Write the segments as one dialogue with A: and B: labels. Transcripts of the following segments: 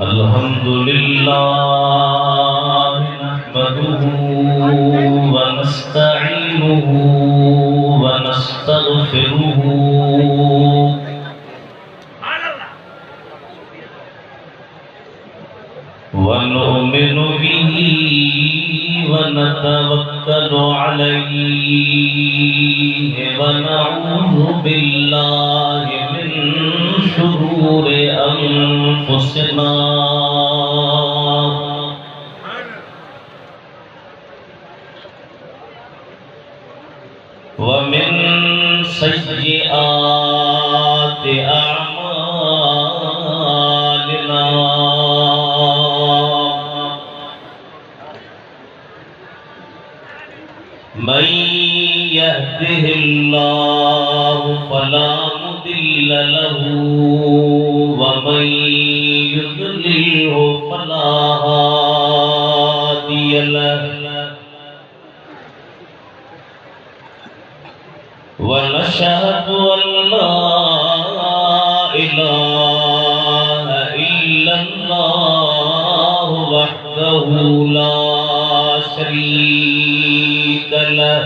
A: अल्हम्दुलिल्लाह नहमदुहु व नस्तईनुहु व नस्तगफिरुहु व नु'मिनु बिही व नतवक्कलु अलैहि व नऊज़ु बिल्लाहि मिन शुरूरि अनफुसिना वमिन सय्यिआति अअमालिना मन यहदिहिल्लाहु फला मुदिल्ल लहु व मन युद्लिलहु फला हादिय लहु ونشهد أن لا إله إلا الله وحده لا شريك له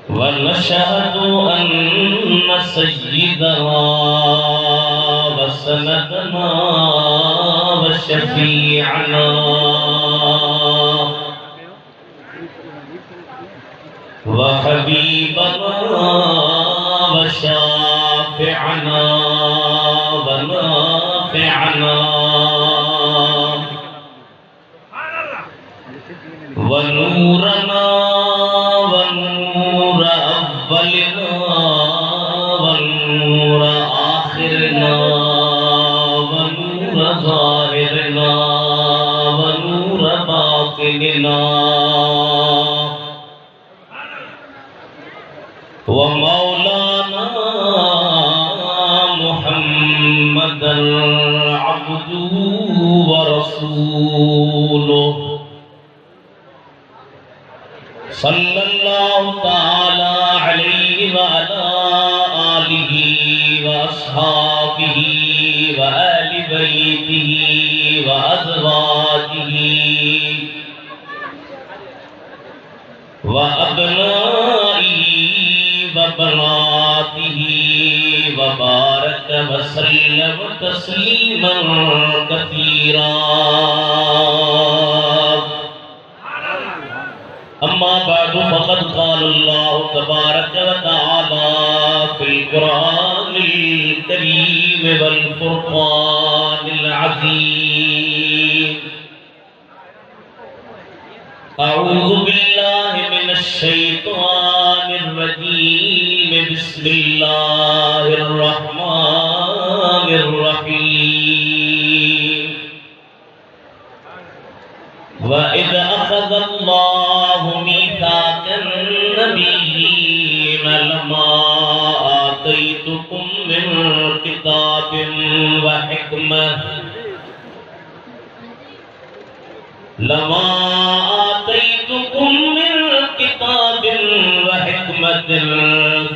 A: ونشهد أن سيدنا وسندنا وشفيعنا وحبيبنا وشافعنا ونافعنا ونورنا ونور أولنا ونور آخرنا ونور ظاهرنا ونور باطننا ومولانا محمدا عبده ورسوله صلى الله تعالى عليه وعلى آله وأصحابه وآل بيته وأزواجه وأبنائه وبناته وبارك وسلم تسليما كثيرا أما بعد فقد قال الله تبارك وتعالى في القرآن الكريم والفرقان العظيم أعوذ بالله من الشيطان الرجيم بسم الله الرحمن الرحيم وإذ أخذ الله ميثاق النبيين لما آتيتكم من كتاب وحكمة لما آتيتكم من كتاب وحكمة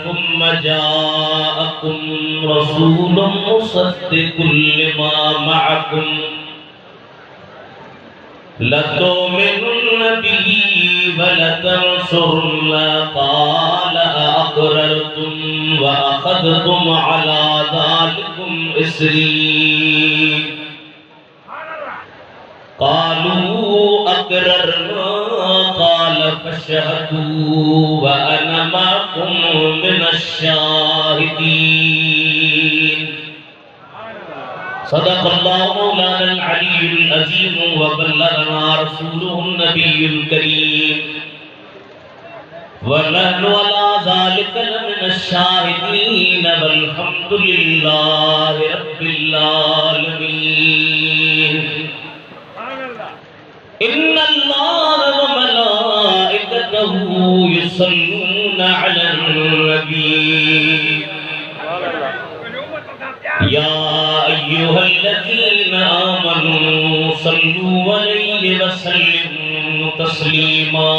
A: ثم جاءكم رسول مصدق لما معكم لتؤمنن به ولتنصرنه قال أأقررتم وأخذتم على ذلكم إصري قالوا أقررنا قال فاشهدوا وأنا معكم من الشاهدين صدق الله مولانا العلي العظيم وبلغنا رسوله النبي الكريم ونحن على ذلك لمن الشاهدين والحمد لله رب العالمين إن الله وملائكته يصلون على النبي يا أيها الذين آمنوا صلوا عليه वसल्लिम तस्लीमा।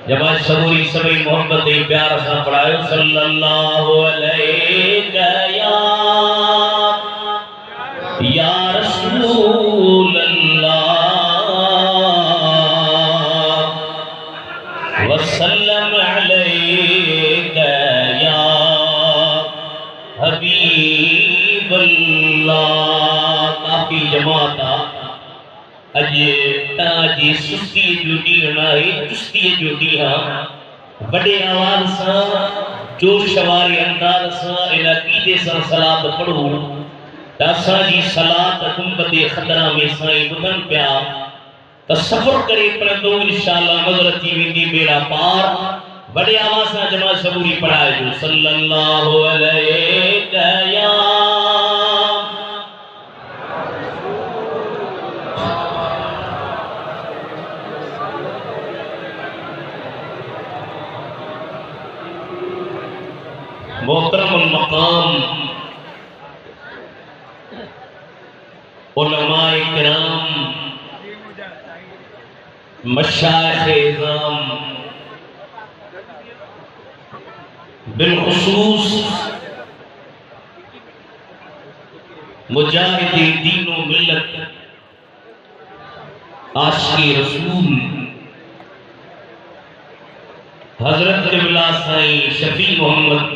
A: जमात सबूरी सभी मोहब्बत प्यार से पढ़ायो सल्लल्लाहु अलैहि या रसूल अल्लाह वसल्लम अलैका या हबीब अल्लाह। काफी जमात अजे ताजी सुस्ती जुड़ी नाई चुस्ती जुड़ी हां बड़े आवाज सा जोश वारे अंदाज सा इन अकीदे सा सलात पढ़ो दासा जी सलात गुंबद खतरा में साईं बुधन प्या तसव्वुर करे पर तो इंशाअल्लाह मगर थी वेंदी बेड़ा पार। बड़े आवाज सा जमात सबूरी पढ़ाए जो सल्लल्लाहु अलैहि या मोहतरम मकाम उलमाए किराम मशाइख इज़ाम बिलखुसूस मुजाहिदे दीनो मिल्लत आशिक़े रसूल हजरत क़िबला साईं शफी मोहम्मद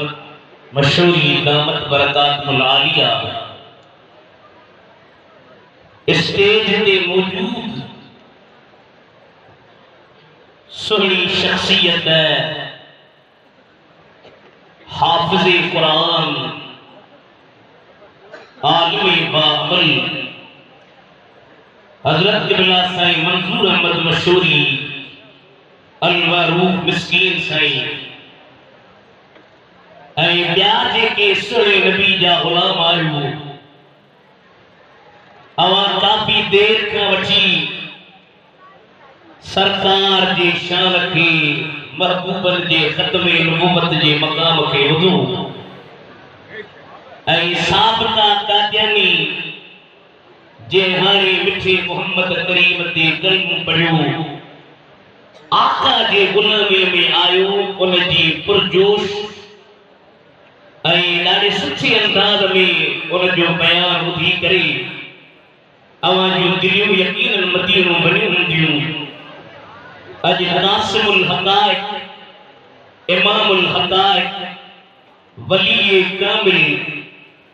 A: मशहूरी दामत बरकातुल आलिया स्टेज पे मौजूद सुहनी शख्सियत है हाफिज़े कुरान आलिम बाअमल हजरत क़िबला साईं मंजूर अहमद मशहूरी अलमरूफ मिस्कीन साईं ॿिया जेके सुहिणे नबी जा ग़ुलाम आहियो अवां काफ़ी देर खां वठी सरकार जे शान खे महबूबनि जे ख़त्मे नबूवत जे मक़ाम खे ॿुधो ऐं साबिक़ा कादियानी जे हाणे मिठे मोहम्मद करीम ते कलमो पढ़ियो आका जे गुलामीअ में आयो उन जी पुरजोश ऐं ॾाढे सुठे अंदाज़ में उन जो बयान ॿुधी करे अवां जूं दिलियूं यकीनन मदीनो बणियूं हूंदियूं। अॼु नासिमुल हक़ाइक़ इमामुल हक़ाइक़ वली कामिल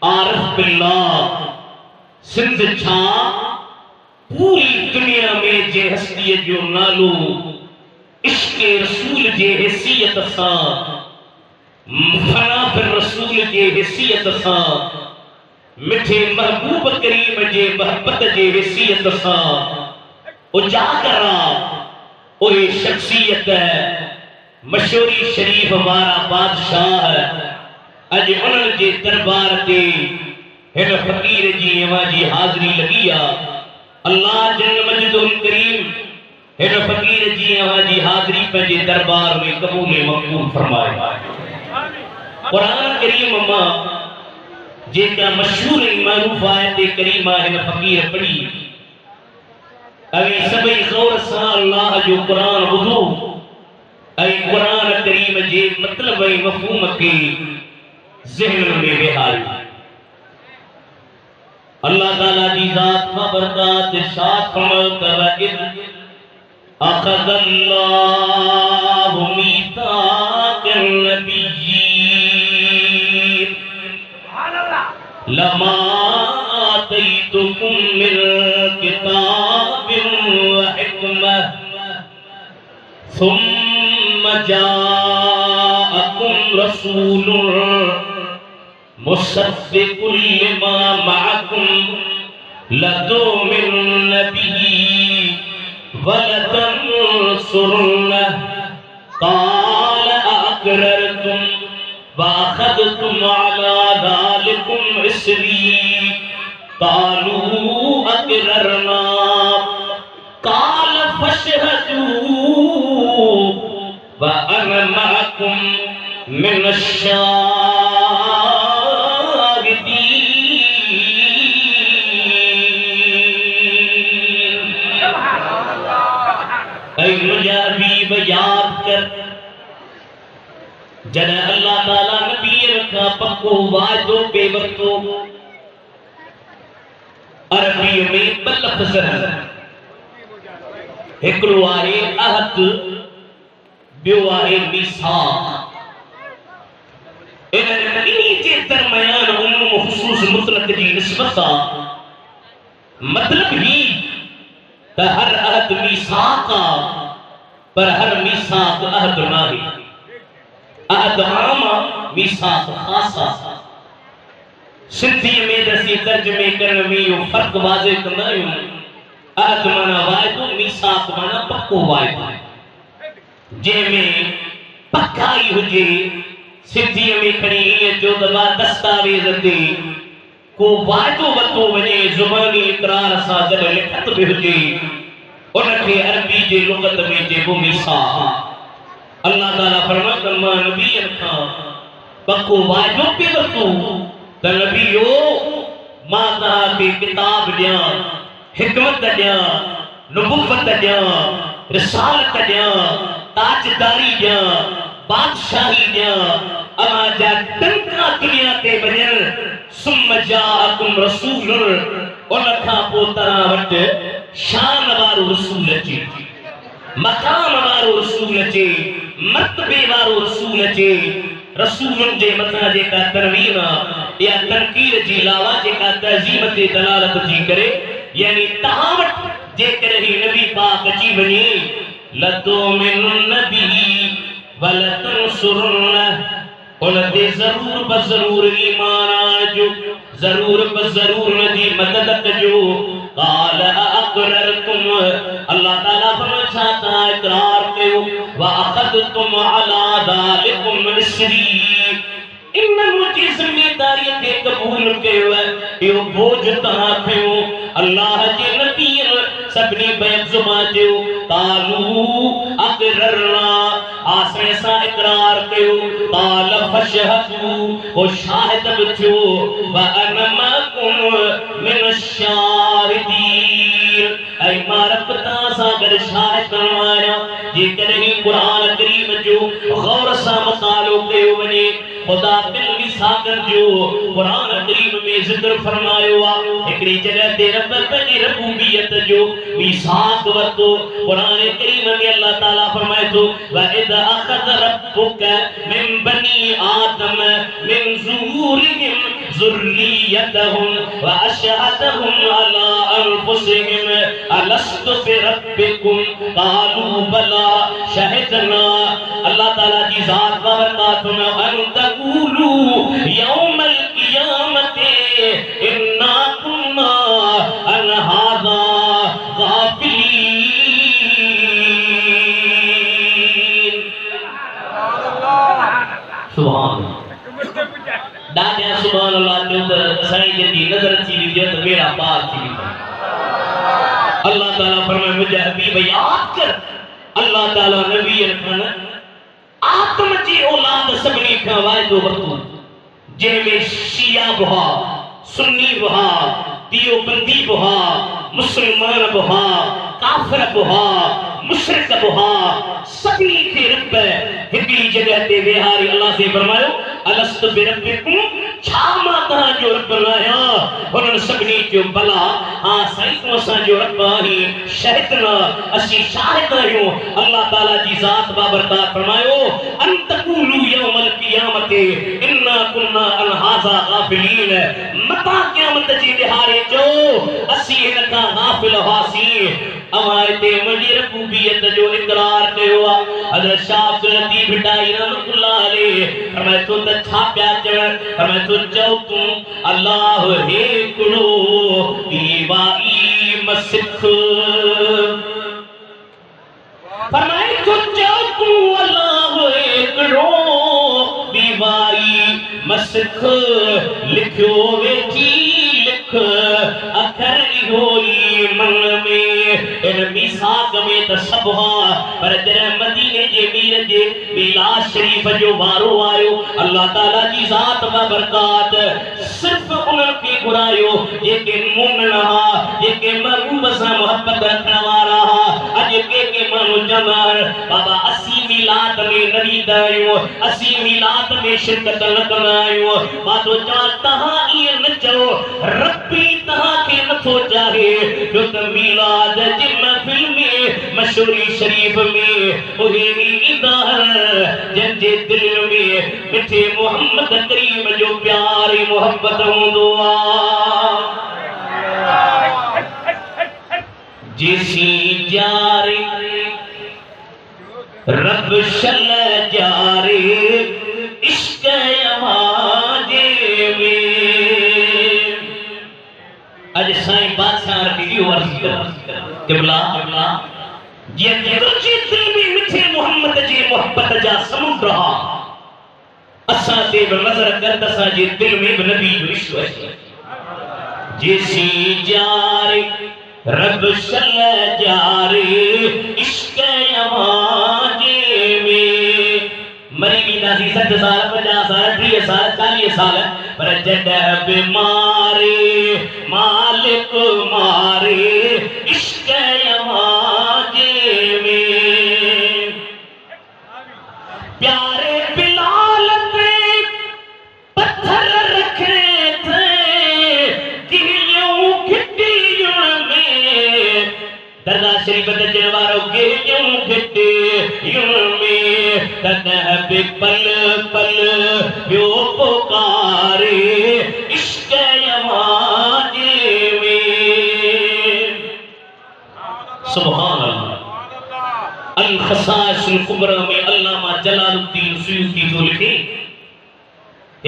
A: आरिफ बिल्लाह सिंध छा पूरी दुनिया में जे हस्तीअ जो नालो इश्क़ रसूल जे हैसियत सां फना फिर रसूल जे हैसियत सां मिठे महबूब करीम जे मोहब्बत जे हैसियत सां उजागर ओए शख्सियत मशहूरी शरीफ वारा बादशाह अज उन्हनि जे दरबार ते हिन फ़कीर जी अवां जी हाज़िरी लगी आ। अल्लाह जल मजदुल करीम हिन फ़कीर जी अवां जी हाज़िरी पंहिंजे दरबार में क़बूल मक़बूल फरमाए। कुरान करीम मां जेका मशहूर मारूफ आयत करीमा हिन फ़कीर पढ़ी ऐं सभई ग़ौर सां अल्लाह जो कुरान ॿुधो ऐं कुरान करीम जे मतिलब ऐं मफ़हूम खे ज़हन में विहारियो। अल्लाह ताला जी ज़ात बरक़ात इरशाद फरमायो त अख़ज़ल्लाहु मीसाक़न नबिय्यीन लमा आतैतुकुम मिन किताबिन व हिकमह सुम्मा जाअकुम रसूलुन मुसद्दिकुल लिमा मअकुम लतुमिनुन बिही व लतंसुरुन्नह क़ाल अक़ररतुम वाखदतुम अला ज़ालिकुम इसरी क़ालू अक़ररना क़ाल फशहदू व अना मअकुम मिनश्शाहिदीन। मुझा हबीब याद कर जद अल्लाह ताला नबी रखा पक्को वादो पे वक्तो अरबी में बलफ्ज़ हिकड़ो आहे अहद बियो आहे मीसाक इन्हीं जे दरमियान उम्म खुसूस मुतलक जी निस्बत मतलब ही त हर अहद मीसाक पर हर मीसाक अहद नाही अहद आम मीसाक खासा सिंधी में दसी तर्जुमे करण में यो फर्क वाज़ेह कंदा आहियूं अहद माना वाइदो मीसाक माना पक्को वाइदो जंहिंमें पक्काई हुजे सिंधी में खणी ईअं जो दबा दस्तावेज़ ते को वाइदो वरितो वञे ज़ुबानी इक़रार सां जॾहिं लिखत बि हुजे उनखे अरबी जे लुग़त में चइबो मीसाक अल्लाह ताला फरमाए मां नबीअ खां पक्को वाइदो पे वरितो त नबीओ मां तव्हांखे किताब ॾियां हिकमत ॾियां नुबुवत ॾियां रिसालत ॾियां ताजदारी ॾियां बादशाही ॾियां अवां जा टंका दुनिया ते वञनि सुम्म जाअकुम रसूल उन खां पोइ तव्हां वटि शान वारो रसूल अचे मकाम वारो रसूल अचे मर्तबे वारो रसूल अचे रसूलनि जे मथां जेका तरवीन या तनकीर जी लावा जेका तहज़ीम ते दलालत थी करे यानी तव्हां वटि जेकर ही नबी पाक अची वञे लतुमिनुन बिही वलतंसुरुन उन ते ज़रूर बज़रूर ईमान आणिजो ज़रूर बज़रूर उन जी मदद कजो क़ाल अक़ररतुम अल्लाह ताला फरमाए छा तव्हां इक़रार कयो व अख़दतुम अला ज़ालिकुम इसरी इन मुंहिंजी ज़िम्मेदारी खे क़बूल कयो इहो बोझ तव्हां खयो अल्लाह जे नबीअ सभिनी बेज़ुबान जो तालू अक़ररना आसरे सां इक़रार कयो क़ाल फशहदू हो शाहिद बि थियो व अना मअकुम मिन शाहिदीन ऐं मां रब तव्हां सां गॾु शाहिद आहियां जेकॾहिं क़ुरान करीम जो गौर सां मुतालो कयो वञे खुदा बिल मिसाकन जो कुरान करीम में जिक्र फरमायो आ एकड़ी जगह ते रब पंहिंजी रबूबियत जो मिसाक वरतो कुरान करीम में अल्लाह ताला फरमाए थो व इद अखद रब्बुक मिन बनी आदम मिन ज़ुहूरिहिम ज़ुर्रियतहुम व अशहदहुम अला अनफुसिहिम अलस्तु बिरब्बिकुम क़ालू बला शहिदना अल्लाह ताला जी ज़ात बाबरकात में अन तक़ूलू यौमल क़ियामति इन्ना कुन्ना अन हाज़ा गाफ़िलीन सुभान दादा सुभान अल्लाह जो त साईं जी नज़र थी वियो त मेरा पार थी वियो अल्लाह ताला फरमाए मुझे हबीब याद कर अल्लाह ताला नबी खान आदम जी औलाद सभिनी खां वाइदो वरितो जंहिंमें शिया बुहा सुन्नी बुहा दियोबंदी बुहा मुसलमान बुहा काफिर बुहा मुशरिक बुहा सभिनी खे रब हिकिड़ी जगह ते वेहारी अल्लाह से फरमायो अलस्तु बिरब्बिकुम छा मां तव्हांजो रब न आहियां हुननि सभिनी चयो भला हा साईं तूं असांजो रब आहीं शहिद न असीं शाहिद आहियूं अल्लाह ताला जी ज़ात बाबरकात फरमायो अन तक़ूलू यौमल क़ियामति इन्ना कुन्ना अन हाज़ा गाफ़िलीन मता क़यामत जी दिहाड़े जो असीं हिन खां गाफ़िल हुआसीं अवां हिते मुंहिंजी रबूबियत जो इक़रार कयो आहे हज़रत शाह अब्दुल लतीफ़ भिटाई रहमतुल्लाह अलैह फरमाए थो त छा पिया चवनि फरमाए थो चओ तूं अल्लाह हिकिड़ो दीवाई मसिख फरमाए थो चओ तूं अल्लाह हिकिड़ो दीवाई मसिख लिखियो वेठी लिख अखर इहो ई मन में इन मीसाक में त सभु हा पर जॾहिं मदीने जे मीर जे मिलाद शरीफ जो वारो आयो अल्लाह ताला जी ज़ात बाबरकात सिर्फ़ उन्हनि खे घुरायो जेके मोमिन हा जेके महबूब सां मोहब्बत रखण वारा हा आज के मानो जमार बाबा 80 मिलाद में नबी दायो 80 मिलाद में शिरकत न कनायो मां तो चाहता ये न चो रब्बी तहा के न तो चाहे जो त मिलाद जी महफिल में मशहूरी शरीफ में ओहेरी इदार जंजे दिल में मिठे मोहम्मद करीम जो प्यार मोहब्बत होंदो आ जिसी जारे रब शल जारे इश्क आवाजे में आज साईं बादशाह वीडियो अर्ज कर क़िबला ये तुझे दिल में मिठे मोहम्मद जी मोहब्बत जा समुद्र असा ते नजर कर दसा जे दिल में नबी विश्व जिसी जारे रब शल जारे इश्क आवाजे में मरी भी दासी 60 साल 50 साल 30 साल 40 साल पर जद बीमारे मालिक मारे इश्क आवाजे में प्यारे बिलाल पे पत्थर रखे थे गिलियों खिटियों में दरगाह शरीफ दजवारो गिलियों खिटियों में तनह पल पल यो पुकारे इश्क आवाजे में सुभान अल्लाह अल खसाइस अल कुबरा में अल्लामा जलालुद्दीन सुयूती जो लिखे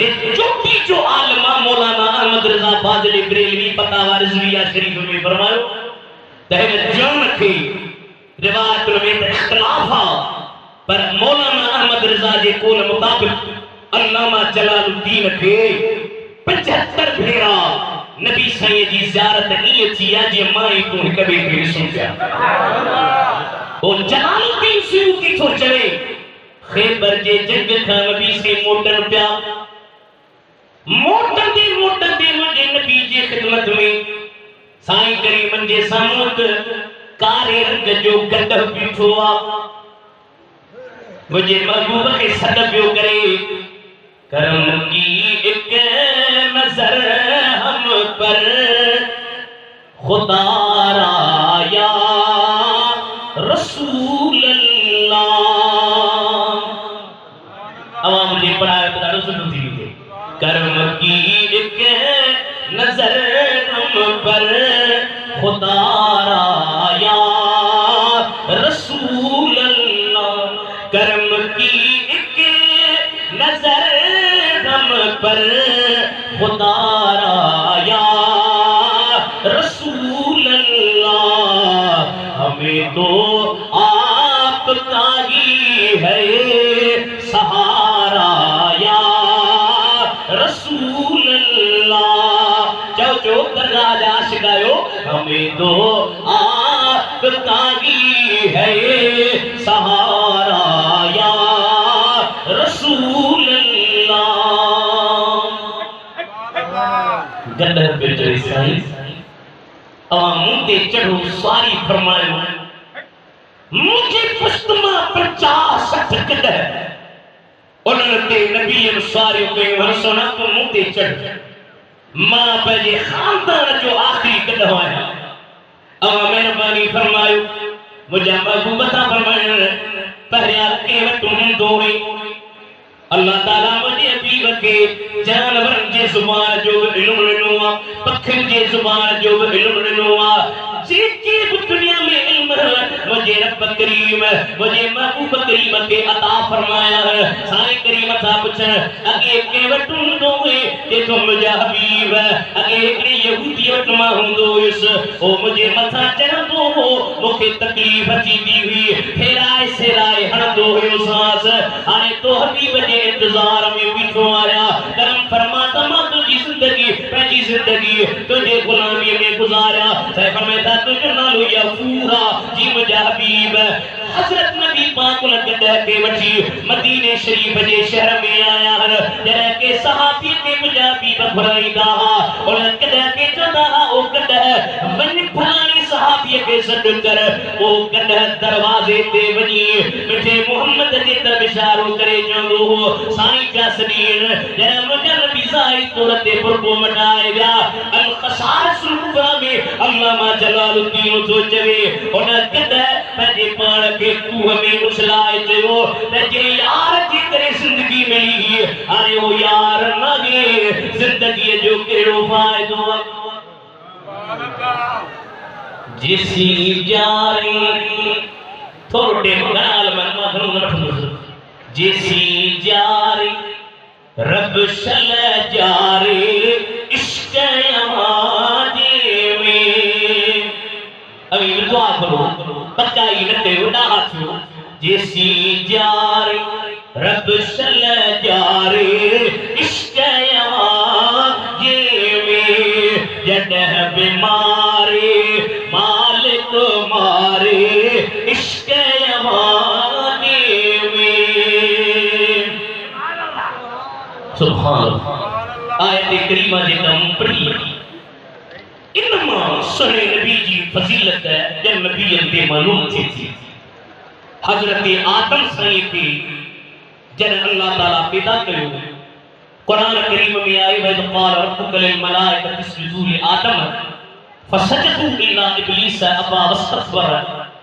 A: एक चोटी जो आलमा मौलाना अहमद रजा फाजिल बरेलवी फतावा रिजविया शरीफ में फरमायो तहन जान के रिवायत में इख्तिलाफ पर मौलाना अहमद रजा जे कोल मुताबिक अल्लामा जलालुद्दीन के 75 भेरा नबी साईं जी ज़ियारत ये थिया जे माई को कबे के सुनया ओ जलालुद्दीन सुयूती थो चवे खैबर जे जंग खां नबी से मोटन पिया मोटंदे मुझे नबी जे खिदमत में साईं करीमन जे सामूत कारे रंग जो गड बीठो आ मुझे महबूब के सद पियो करे करम की एक नजर हम पर खुदा राया रसूल अल्लाह अब मुझे पढ़ाया तो रसूल थी करम की एक नजर हम पर खुदा राया रसूल अल्लाह करम की एक नजर हम पर खुदा राया रसूल अल्लाह हमें तो आपका ही है सहारा या रसूल अल्लाह चो दरगाह आशिकायो हमें तो आपका ही है सहारा या रसूल अल्लाह गदर पे चढ़े साईं मुंदे चढ़ो सारी फरमायो मुझे पुस्तमा 50-60 कदर उन्होंने नबी सारे के वरसना तो मुंदे चढ़ मां पे खानदान जो आखिरी कदम आया अब मेहरबानी फरमायो मुझे महबूब ता फरमायो पहरिया के तुम दोए अल्लाह ताला मुझे हबीब के जानवर जे जुबान जो इल्म ॾिनो पखिन जे जुबान जो इल्म ॾिनो जेके दुनिया में इल्म मुझे रब करीम मुझे महबूब करीम के अता फरमाया है साईं करीम था पुछन अगे के वटुन दोए जे तो मुझे हबीब अगे के यहूदी वट मा हुंदो इस ओ मुझे मथा चढ़ंदो हो मुखे तकलीफ थींदी हुई फेराए सिराए हणंदो हुयो सांस हाणे तो हबीब जे इंतजार में बीठो आया करम फरमा तमा तुझी जिंदगी पंहिंजी जिंदगी तुझे गुलामी में गुजारा साईं फरमाया तुझो नालो यफूरा जी मुझा हबीब हजरत नबी पाक ने कदे के वठी मदीने शरीफ जे शहर में आया हर जरे के सहाबी के मुझा हबीब घुराईदा और कदे के चदा ओ कदे वन फलानी सहाबी के सड कर वो गड दरवाजे ते वनी मिठे मोहम्मद जे तरफ इशारो करे चंदो हो साईं का सदीन जरा मुझे नबी साईं तुरते पुरबो मटाए गया अल खसारस सुबह में अल्लामा जलालुद्दीन तो चवे उन गड पंहिंजे पाण खे खूह में उछलाए चयो त जे यार जी करे जिंदगी मिली अरे ओ यार लगे जिंदगी जो केड़ो फायदो जिसी जारी थोड़े गाल मन माथो न जिसी जारी रब सल जारी इश्क आजे में अभी दुआ करो पक्काई न कयो ना हाथो जिसी जारी रब सल जारी इश्क आजे में जडह बीमारी मालिक मारे इश्क आजे में सुभान अल्लाह आयत करीमा जे कम पढ़ी इनमा सने नबी जी फजीलत है जब नबी अंदे मालूम थी हजरत आदम साईं के जन अल्लाह ताला पैदा कयो कुरान करीम में आए वह क़ाल रब्बुका लिल मलाइकति इसजुदू लि आदम फसजदू इल्ला इब्लीस अबा वस्तकबर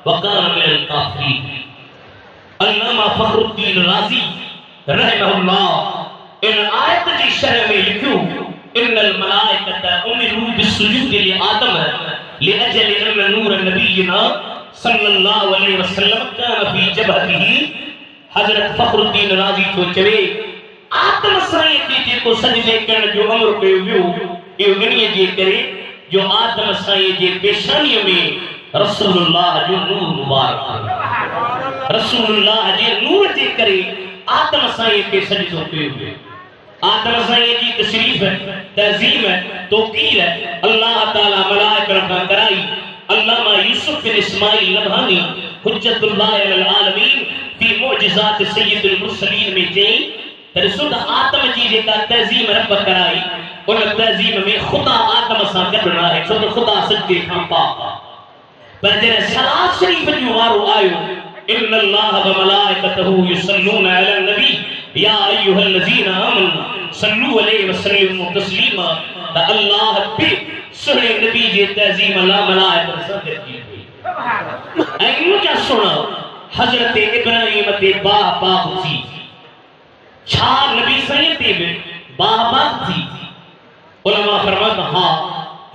A: व कान मिनल काफिरीन अल्लामा फखरुद्दीन राज़ी रहमहुल्लाह इन आयत जी शरह में लिखियो इन्नल मलाइकत उमिरू बिस्सुजूद लि आदम लिअजल अन नूर नबीना सल्लल्लाहु अलैहि वसल्लम कान फी जबहतिही हजरत फखरुद्दीन राज़ी तो चवे आदम साईं के जेको सजदे करण जो अमर कयो वियो इहो इन्हीअ जे करे जो आदम साईं जे पेशानीअ में रसूलुल्लाह जो नूर मुबारक रसूलुल्लाह जे नूर जे करे आदम साईं के सजदो कयो वियो आदम साईं जी तशरीफ तहजीम तौकीर अल्लाह ताला मलाइका का कराई अल्लामा यूसुफ बिन इस्माइल नबहानी हुज्जतुल्लाह अलल आलमीन फी मुअजिज़ात सय्यदुल मुरसलीन में चई रसूल आदम जी जेका तहजीम रब कराई उन तहजीम में खुदा आदम सा गडना है छो खुदा सजदे खां पाक पर जने सलात शरीफ जो वारो आयो इन्नल्लाह व मलाइकतहु युसल्लूना अलन नबी या अय्युहल्लज़ीना आमनु सल्लु अलैहि व सल्लिमु तस्लीमा त अल्लाह भी सुने नबी जे तहजीम अल्लाह मलाइका सजदे की ऐ मुझे सुनो हजरत इब्राहिम ते बाह बाह थी छा नबी साईं ते बाह बाह थी उलमा फरमाता हां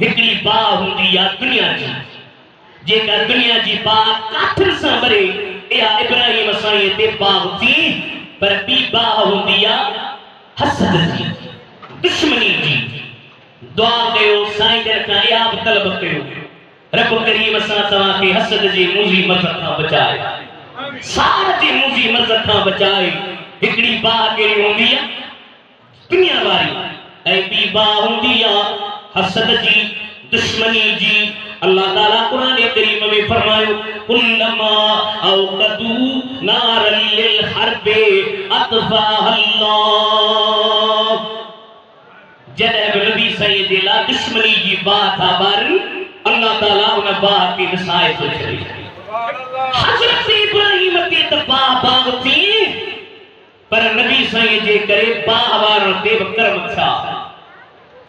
A: हिकड़ी बाह हुंदी या दुनिया जी जेका दुनिया जी बाह काठन सा भरे या इब्राहिम साईं ते बाह थी पर बी बाह हुंदी या हसद जी दुश्मनी जी दुआ कयो साईं जन का या तलब कयो रब करीम सा तवा के हसद जी मुजी मत खां बचाए सार जी मुजी मत खां बचाए हिकड़ी बाह केड़ी हुंदी है दुनिया वाली ऐ बी बाह हुंदी है हसद जी दुश्मनी जी अल्लाह ताला कुरान करीम में फरमायो कुल्लमा औकदू नारल लिल हरबे अतफा अल्लाह जनाब नबी साईं जे ला दुश्मनी जी बाह था बारन अल्लाह ताला उन बाह की विसाए तो चली हजरत इब्राहिम ते त बाह थी पर नबी साईं जे करे बाह वारन ते करम था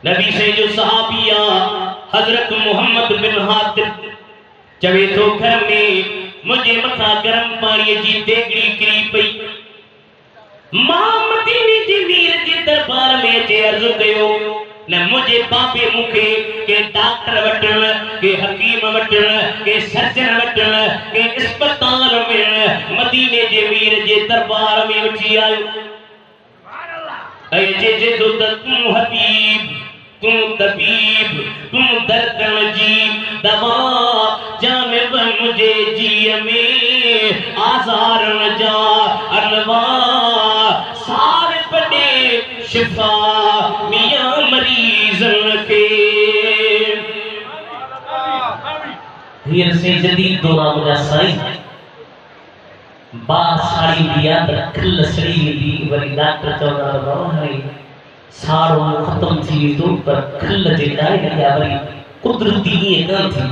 A: नबी साईं जो सहाबिया हजरत मोहम्मद बिन हातिब चवे तो घर में मुझे मथा गरम पानी जी देगड़ी किरी पई मां मदीने जी वीर जे दरबार में जे अर्ज कयो न मुझे बाबे मुखे के डॉक्टर वटण के हकीम वटण के सर्जन वटण के अस्पताल में मदीने जे वीर जे दरबार में उठी आयो ऐ जे तो तू हबीब तू तबीब तू दर्दन जी दवा जामे मुझे जी में आजार न जा अनवा सारे बड़े शिफा मियां मरीजन के हीर से जदीद दौरा मुझा साईं बा साड़ी दिया खल सड़ी दी वरी डॉक्टर चौदा बाबा है सारो खत्म थी तो पर खल जे डाई या वरी कुदरती ये कान थी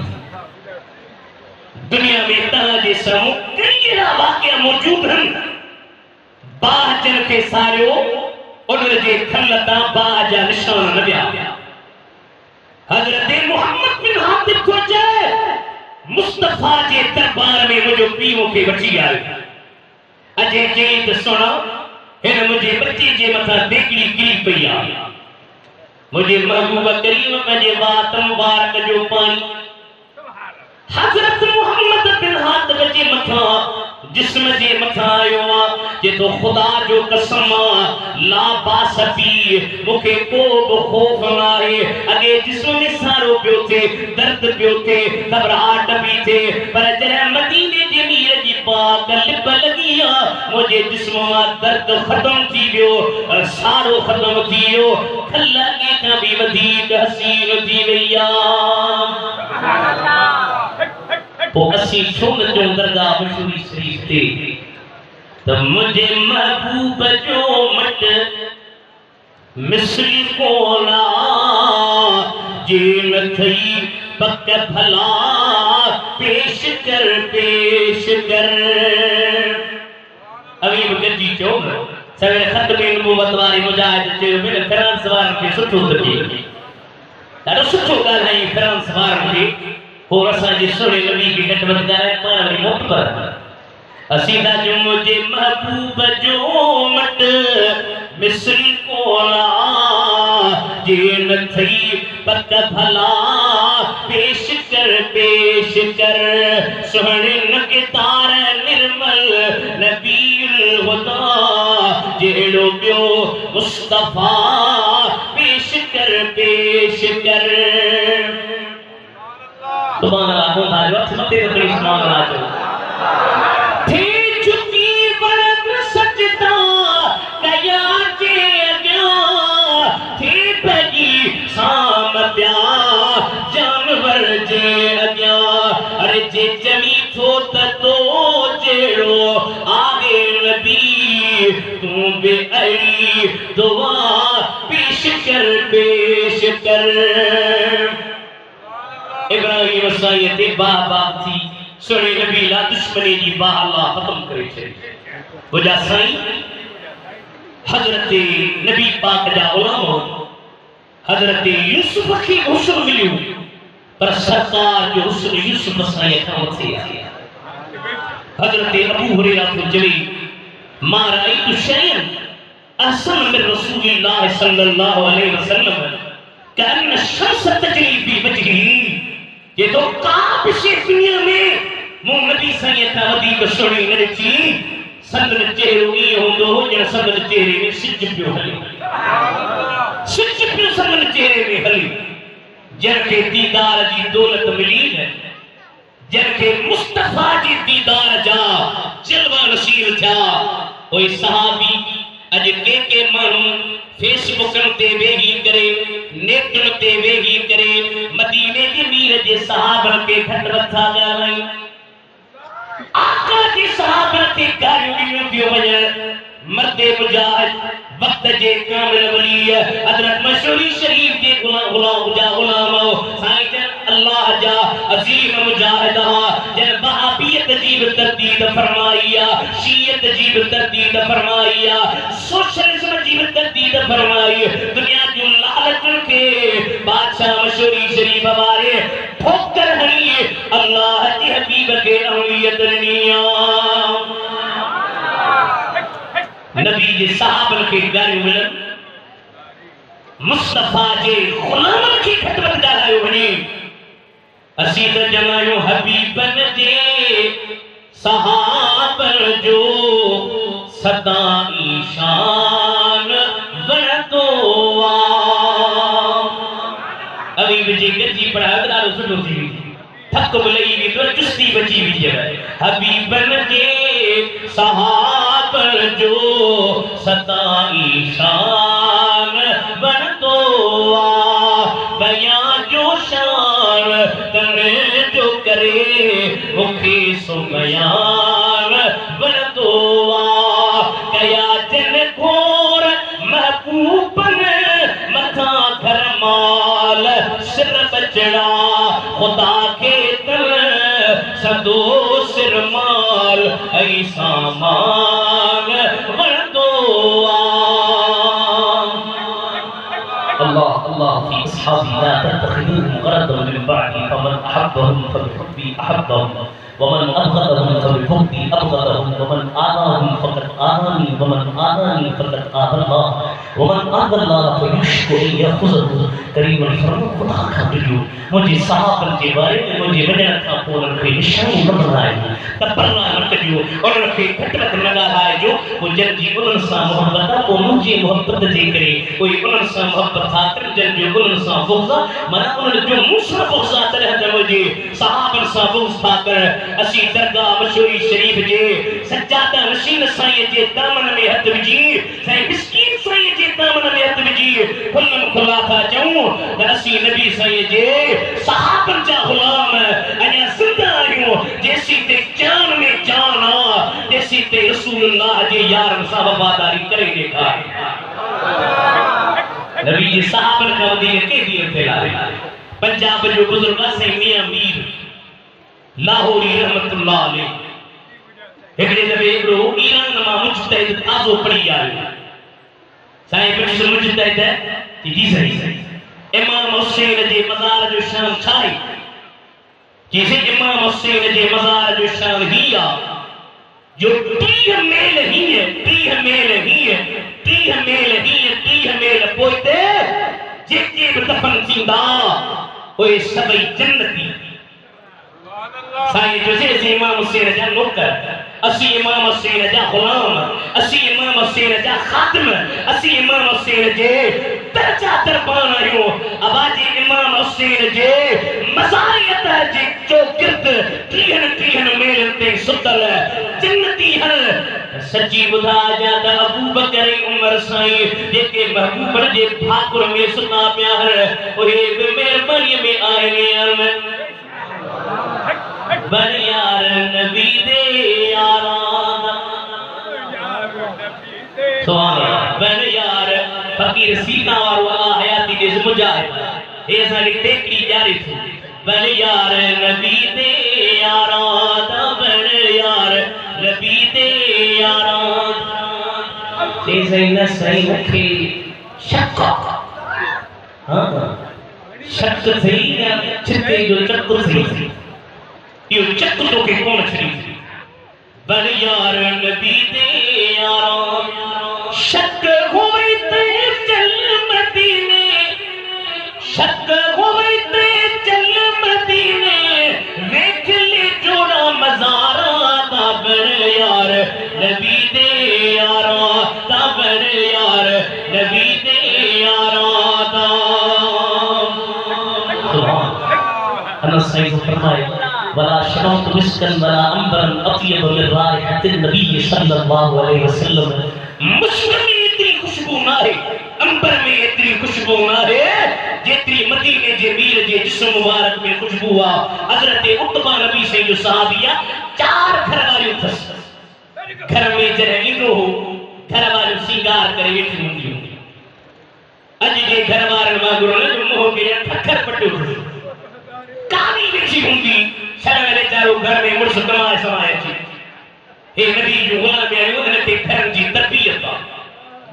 A: दुनिया में तरह जे साम्हूं कई अहिड़ा वाक़िआ मौजूद आहिनि बाह जन खे सारियो उन जे खल तां बाह जा निशान न ॾिया। हज़रत मोहम्मद बिन हातिब को चए मुस्तफा जे दरबार में मुझो पीउ मूंखे वठी आयो। अजे चई त सुण हिन मुंहिंजे बच्चे जे मथां देगड़ी किरी पई आहे। मुझे महबूब करीम पंहिंजे वात मुबारक जो पानी हज़रत मोहम्मद बिन हातिब जे मथां जिस्म जे मथां आयो आहे जे तो खुदा जो कसम ला बासती मूंखे को बि खौफ न आहे। अॻे जिस्म में सारो पियो थिए दर्द पियो थिए घबराहट पई थिए पर जॾहिं मदीने जे मीर जी पाक लिप लॻी आहे मुंहिंजे जिस्म मां दर्द ख़तम थी वियो सारो ख़तम थी वियो खल अॻे खां बि वधीक हसीन थी वई आहे। पोइ असीं छो न चऊं दरगाह मशहूरी शरीफ ते त मुंहिंजे महबूब जो मट मिस्री कोला जे न थई पक भला पेश कर अभी गॾिजी चओ सवेरे ख़त में नबूवत वारी मुजाहिद चयो मेरे फ्रांस वारनि खे सुठो लॻे ॾाढो सुठो ॻाल्हाई फ्रांस वारनि खे हो असांजे सुहिणे नबी खे घटि वधि ॻाल्हाए पाण वरी मोट पर असीं था चऊं मुंहिंजे महबूब जो मट मिस्री कोला जे न थई पक भला पेश कर सुहिणे नगतार निर्मल नबील हुदा जहिड़ो ॿियो मुस्तफा पेश कर सुभान अल्लाह हो भाई वक्त मते रखी सुभान अल्लाह जो थी चुकी बरत सजदा कया जे अॻियां थी पई साम प्या जानवर जे अॻियां अरे जे जमी थो त तो जहिड़ो आहे नबी तूं बि अहिड़ी दुआ पेश कर इब्राहिम साईं ते बाबा थी सुने नबी ला दुश्मनी जी बाह अल्लाह खत्म करे छे वजा साईं हजरत नबी पाक जा उलमा हजरत यूसुफ खे हुस्न मिलियो पर सरकार जो हुस्न यूसुफ साईं खां मथे आहे। हजरत अबू हुरैरा को चई मा राइतु शयन अहसन मिन रसूलिल्लाह सल्लल्लाहु अलैहि वसल्लम कान शम्स तजरी फी वजही ये तो काप से दुनिया में मु नबी साईं खां वधीक सुहिणी न ॾिठी संदन चेहरो ईअं हूंदो हो ॼण संदन चेहरे में सिज पियो हले संदन चेहरे में हले जंहिंखे दीदार जी दौलत मिली न जंहिंखे मुस्तफा जी दीदार जा जलवा नसीब थिया उहे सहाबी अॼु के माण्हू फेसबुकनि ते वेही करे नेटुनि ते वेही करे मदीने जे मीर जे सहाबनि खे घटि वधा ॻाल्हायूं आका जे सहाबनि खे गारियूं ॾिनियूं पियो वञनि मर्दे मुजाहिद वक्त जे कामिल वली हजरत मशहूरी शरीफ जे गुलाम साईं जन अल्लाह जा अजीम मुजाहिद जन वहाबियत जी तरदीद फरमाई शियत जी तरदीद फरमाई सोशलिज्म जी तरदीद फरमाई दुनिया जो लालचन के बादशाह मशहूरी शरीफ वारे ठोकर हणी अल्लाह जी हबीब के अहमियत ॾिनी नबी जे सहाबन के गारियूं मिलन मुस्तफा जे गुलामन के घटि वधि ॻाल्हायो वञे असीं त ॼाणायूं हबीबन जे सहाबन जो सदा ईशान वणंदो हबीब जी गजी पढ़ायो त ॾाढो सुठो थी थक बि लही वेंदो चुस्ती बची वेंदी हबीबन जे सहाबन जो सदा ईशान वणंदो बयां जो शान तने जो करे मूंखे सो बयान वणंदो कया जन घोर महबूबन मथा घर माल सिर बचड़ा खुदा के तन सदो सिरमाल ऐ सामान वरदो अल्लाह अल्लाह फी अस्हाबी ला तत्खिदूहुम गरदन मिन बअदी फमन अहब्बहुम फबिहुब्बी अहब्बहुम वमन अबगदहुम फबिहुब्बी अबगदहुम वमन आदाहुम फक़द आदानी वमन आदानी फक़द आदल्लाह वमन आदल्लाह फयुश्कु यखुज़हु करीमन फरमा खुदा का दियो मुझे सहाबन के बारे में मुझे वजन का पूर्ण के निशान न बनाए तपरना मत जो और के खटरत लगा है जो वो जन जी उन सा मोहब्बत को मुझे मोहब्बत जे करे कोई उन सा मोहब्बत खातिर जन जो उन सा बुग़्ज़ मना उन जो मुसरा बुग़्ज़ तरह जो मुझे सहाबन सा बुग़्ज़ खातिर असी दरगाह मशहूरी शरीफ जे सज्जादा नशीन साईं जे दामन में हथ विझी साईं मिस्कीन साईं जे दामन में हथ विझी खुल्लम खुला था चऊं त असी नबी साईं जे सहाबन जा गुलाम अञा ज़िंदा आहियूं जेसी ते जान में जान आ तेसी ते रसूलुल्लाह जे यारन सां वफादारी करे ॾेखार नबी जे सहाबन खां वधीक के ॾींहं फैलाए पंजाब जो बुजुर्ग साईं मियां मीर लाहौरी रहमतुल्लाह अलैह एकड़े दफ़े हिकिड़ो ईरान मां मुजतहिद ताज़ो पढ़ी आयो साईं पुछियुसि मुजतहिद जी सही इमाम हुसैन जे मज़ार जो शान छा आहे जैसे इमाम हुसैन जे मज़ार जो शान ही आ जो 30 मेल ही है 30 मेल ही है 30 मेल ही है 30 मेल पोइते जेके भी दफन थींदा ओए सभई जन्नती साईं जो जे इमाम हुसैन जा नौकर असी इमाम हुसैन जा गुलाम असी इमाम हुसैन जा खादिम असी इमाम हुसैन जे दर्जा दरबान आहियूं अबाजी इमाम हुसैन जे मज़ारियत जे चौगिर्द 30 मेल ते सुतल जन्नती हल सच्ची बुधा जा त अबू बकर उमर साईं जेके महबूब जे भाकुर में सुता पिया हल ओहे मेहरबानी में आए बन यार नबी दे याराना सुभान अल्लाह बन यार फकीर सीना वाला हयाती दे मुजाहिद ए साडी टेकड़ी जारी थी बन यार नबी दे याराना बन यार नबी दे याराना ते सही नखे शक हां शक थी चिते जो चक्कर थी यो चक्कर तो के कौन छड़ी बन यार नबी दे यारा शक होई ते चल मदीने शक होई ते चल मदीने देख ले जोड़ा मज़ारा दा बन यार नबी दे यारा दा बन यार नबी दे यारा दा सुभान अल्लाह सही फरमाए वला शरौत मिस्कन वला अंबरन अतियब मिन राइहतिन नबी सल्लल्लाहु अलैहि वसल्लम मुश्क में इतनी खुशबू ना है अंबर में इतनी खुशबू ना है जितनी मदीने जे मीर जे जिस्म मुबारक में खुशबू आ हजरत उतबा नबी से जो सहाबिया 4 घरवालियों थस घर में जरे इंदो हो घरवालियों सिंगार करे वेठी हुंदी अज जे घरवारन मा गुरु ने मोह के ठक्कर पट्टो कानी वेठी हुंदी शर्म चारो घर में मुर्स कमाए समाए थी हे नबी जो गुलाम आयो ने के घर जी तरबियत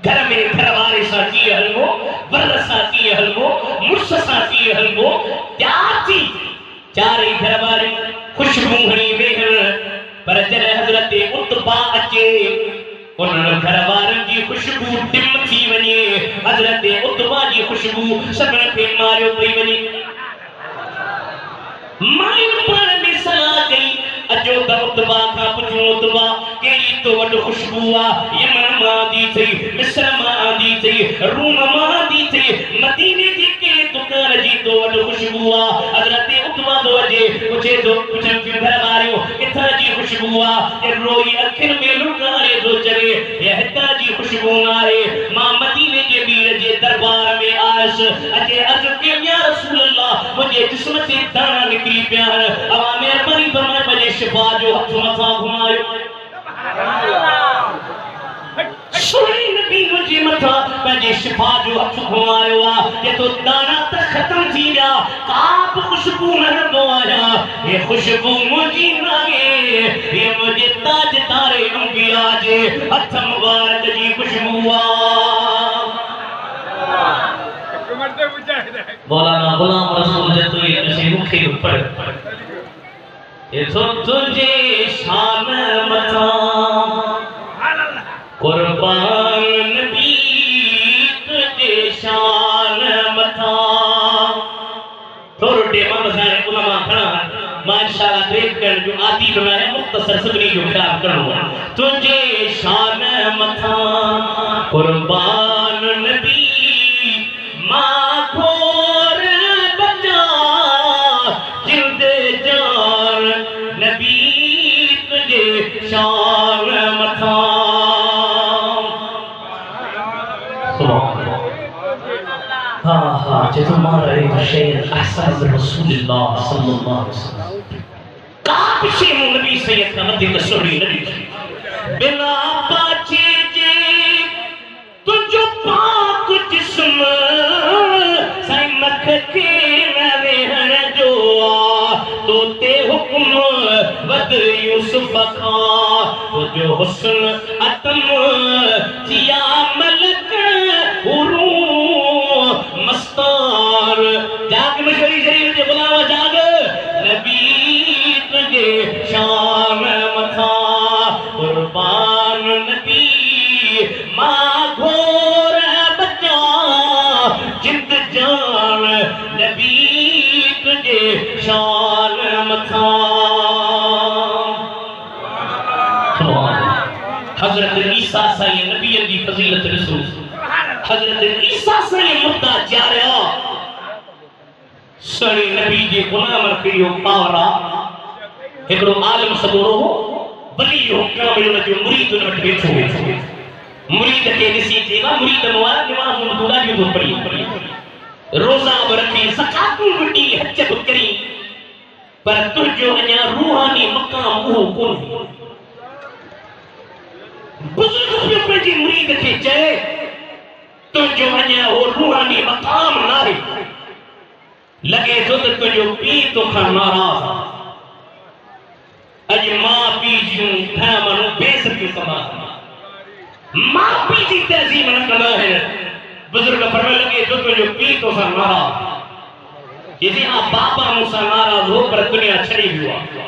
A: घर में घरवारे साथी हलमो वर साथी हलमो मुर्स साथी हलमो प्यार थी चारे घरवारे खुशबू हणी वेहन पर जरे हजरत उतबा अचे उन घरवारन जी खुशबू टिम थी वने हजरत उतबा जी खुशबू सबन पे मारियो पई वने माई पर में सला गई अजो उतबा का पुछो उतबा केड़ी तो वड खुशबू आ यमन मां दी थी मिस्र मां दी थी रूम मां दी थी मदीने जी के दुकान जी तो वड खुशबू आ हजरत उतबा दो जे पूछे तो पूछन क्यों घर वारियो इथा जी खुशबू आ ये रोई अखिर में लुकारे दो जगे ये हता जी खुशबू ना है मां मदीने जे वीर जे दरबार में आस अजे अज के या रसूल अल्लाह मुझे जिस्म से दाना निकली प्यार अवा मेहरबानी फरमाए मुझे शिफा जो हथ मथा घुमायो सोनी नबी मुझे मथा पंहिंजे शिफा जो हथ घुमायो आहे जे तो दाना त ख़त्म थी विया काप खुशबू न रहंदो आहियां हे खुशबू मुंहिंजी नाहे हे मुंहिंजे ताज तारे अंबिया जे हथ मुबारक जी खुशबू आहे मौलाना गुलाम रसूल जतोई नशे मुखे पढ़ ये तो तुझे शान मथा कुर्बान नबी तुझे शान मथा थोड़े टेमा मसारे उलमा खड़ा माशाअल्लाह देख कर जो आदि बनाया मुख्तसर सगरी जो ख्याल करो तुझे शान मथा कुर्बान नबी मां खोर बचा जिंदे जान नबी तुझे शान मथा हाँ जो तुम्हारा एक शेर अहसन रसूलुल्लाह सल्लल्लाहु अलैहि वसल्लम काबिशे नबी सैयद का मध्य तशरी नबी बिना पाचे जे तुझो पाक जिस्म साईं मख के नवे हर जो तो ते हुक्म वद यूसुफ खा तुझो हुस्न अतम जिया मलक उरू मस्तार जाग मशहूरी शरीफ जे बुलावा जाग नबी तुझे शान मथा कुर्बान नबी मां घोर बचा जिंद जान नबी तुझे शान मथा हजरत ईसा साईं नबी की फजीलत रसूल हजरत ईसा साईं मुद्दा जारिया सणी नबी जे गुलाम रखियो पावरा एकड़ो आलम सबोरो बली हो कामिल जो मुरीद न बैठो मुरीद के दिसी जेवा मुरीद नवाज नमाज मुदुरा जो पढ़ी रोजा रखी ज़कातूं वठी हज करी पर तुझो अञा रूहानी मकाम वो कोन बुजुर्ग पियो पंहिंजी मुरीद खे चए तुझो अञा वो रूहानी मकाम नाहे लगे तो तुझो पी तो खां नाराज अज मां पी जूं घणा माण्हू बेइज्जती कमा मां पी जी तहज़ीम न कंदा आहिनि बुजुर्ग फरमाइण लगे तो तुझो पी तो खां नाराज यदि आ बाबा मूंसां नाराज हो पर दुनिया छड़ी वियो आहे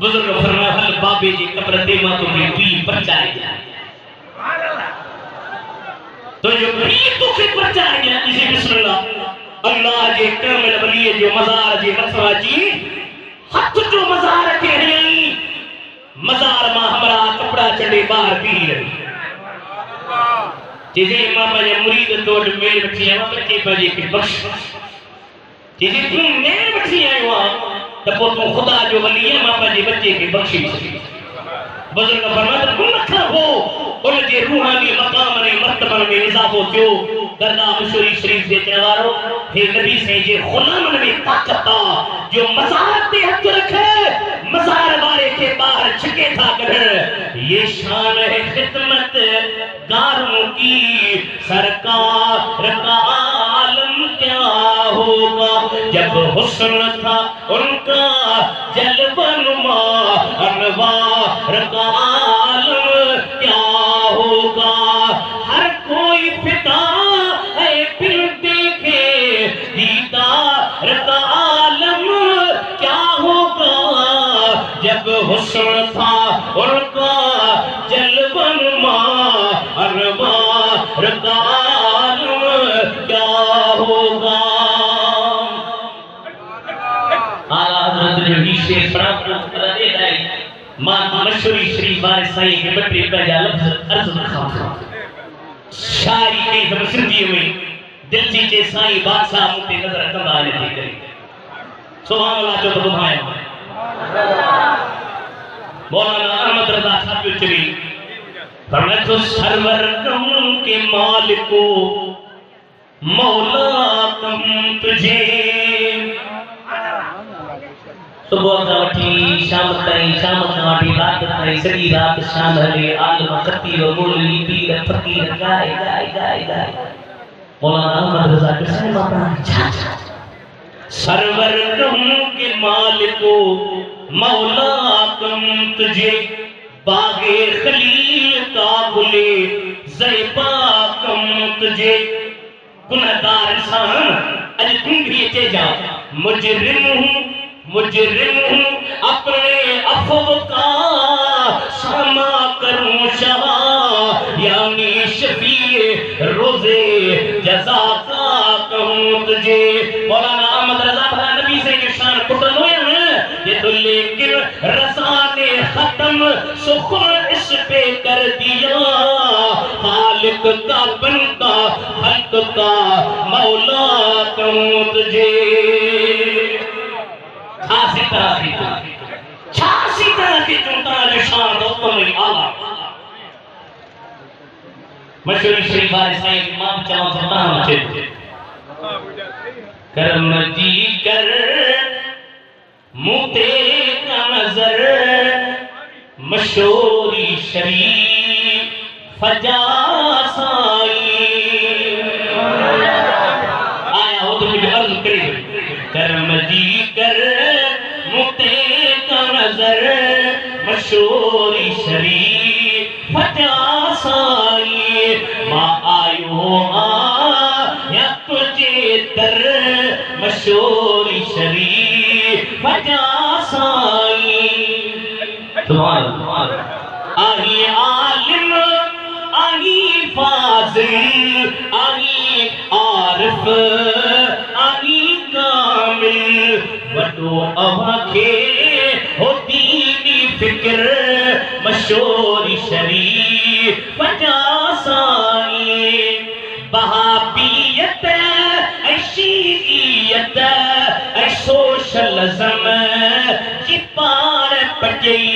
A: बुजुर्ग फरमाया हल बाबे जी कब्र ते मां तो पी बचाए तो जो पी तो के बचाए गया इसी बिस्मिल्लाह अल्लाह जे कामिल वली जो मजार जे मथवा जी हथ जो मजार के हई मजार मां हमरा कपड़ा चढ़े बाहर पी रही जिसे इमाम जे मुरीद तोड़ मेल बठी आवा बच्चे पाजे के बख्श जिसे तू मेल बठी आयो त पो तू खुदा जो वली है मां पाजे बच्चे के बख्शी बुजुर्ग फरमाया तू न हो उन जे रूहानी मकाम ने मर्तबन में इजाफो थियो दरगाह मशहूरी शरीफ जे चवारो हे नबी से जे गुलामन में ताकत जो मजार पे हथ रखे मजार वाले के बाहर छिके था कर ये शान है खिदमत गारों की सरकार का आलम क्या होगा जब हुस्न था उनका जलवनुमा अनवार का आलम क्या होगा हर कोई फिदा है फिर देखे दीदार का आलम क्या होगा जब हुस्न था उनका जलवनुमा अनवार का आलम क्या होगा आला हजरत ने विशेष प्राप्त कर दे मां मशहूरी श्री बार साईं के बटे पहला लफ्ज अर्ज रखा शायरी के हम सिंधी में दिल जी जे साईं बादशाह मुते नजर कंदा आने थी करे सुभान अल्लाह जो बुधाया मौलाना अहमद रजा छापियो चली फरमाया तो सरवर गम के मालिको मौला तुम तुझे सुबह का वठी शाम ताईं, शाम का वठी रात ताईं, सॼी रात शाम हले आलम खतीब मुरली पीर फकीर गाए गाए गाए गाए मौलाना अहमद रजा कृष्ण माता सरवर कहूं के मालिको मौला कम तुझे बागे खलील का बुले ज़ैबा कम तुझे गुनहगार इंसान अज तुम भी चे जाओ मुजरिम हूँ अपने अफ़व का क्षमा करूं शाह यानी शफीए रोज़े जज़ा का कहूं तुझे मौलाना अहमद रज़ा भला नबी से निशान कुटनो ये तो लेकिन रज़ा ने खत्म सुखुन इस पे कर दिया खालिक का बंदा हक का मौला कहूं तुझे छासी तरह की चुनता निशान दोस्तों में आला मशहूर शरीफ वाले साईं इमाम चलाओ चलता मचे करम जी कर मुते का नजर मशहूरी शरीफ फजा साई आया हो तो मुझे अर्ज करी करम जी कर मुते का नजर मशहूरी शरीफ फजा साई माँ आयो या तुझे दर मशहूरी शरीफ फजा साई आई आलिम आई फाजिल आई आरिफ आई कामिल वडो अवाखे होती नी फिक्र मशहूरी शरीफ फजा साई वहाबियत ऐ शीइयत ऐ सोशलिज्म की पार पटई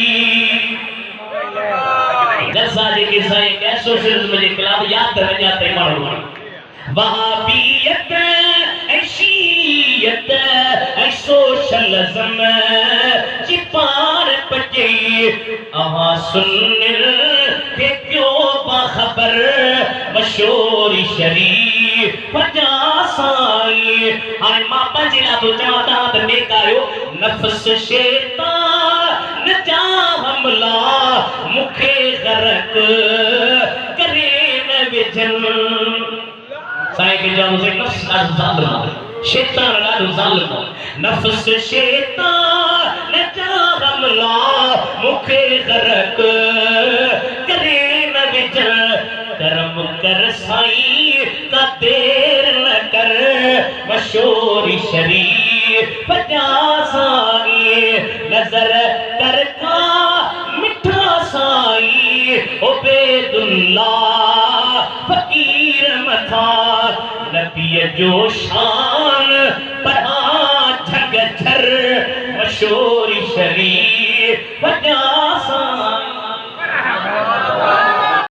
A: जलसा जेके साईं के सोशलिज्म जे खिलाफ याद रहिया ते माण्हू वहाबियत ऐ शीइयत ऐ सोशलिज्म की पार पटई अवा सुन्निल के क्यों बाखबर मशहूरी शरीफ फजा साई हाय मां पंजिला तो चाहता त नेकायो नफ्स शैतान जा हमला मुखे गरक करे न विजन साईं के जाम से नफ्स जालिम शैतान ॾाढो जालिम नफ्स शैतान जा हमला मुखे गरक करे न विजन करम कर साईं का देर न कर मशहूरी शरीफ फजा साई नजर कर का मिठा साई उबैदुल्लाह फकीर मथा नबी जो शान पढ़ा झगझर मशहूरी शरीफ फजा साई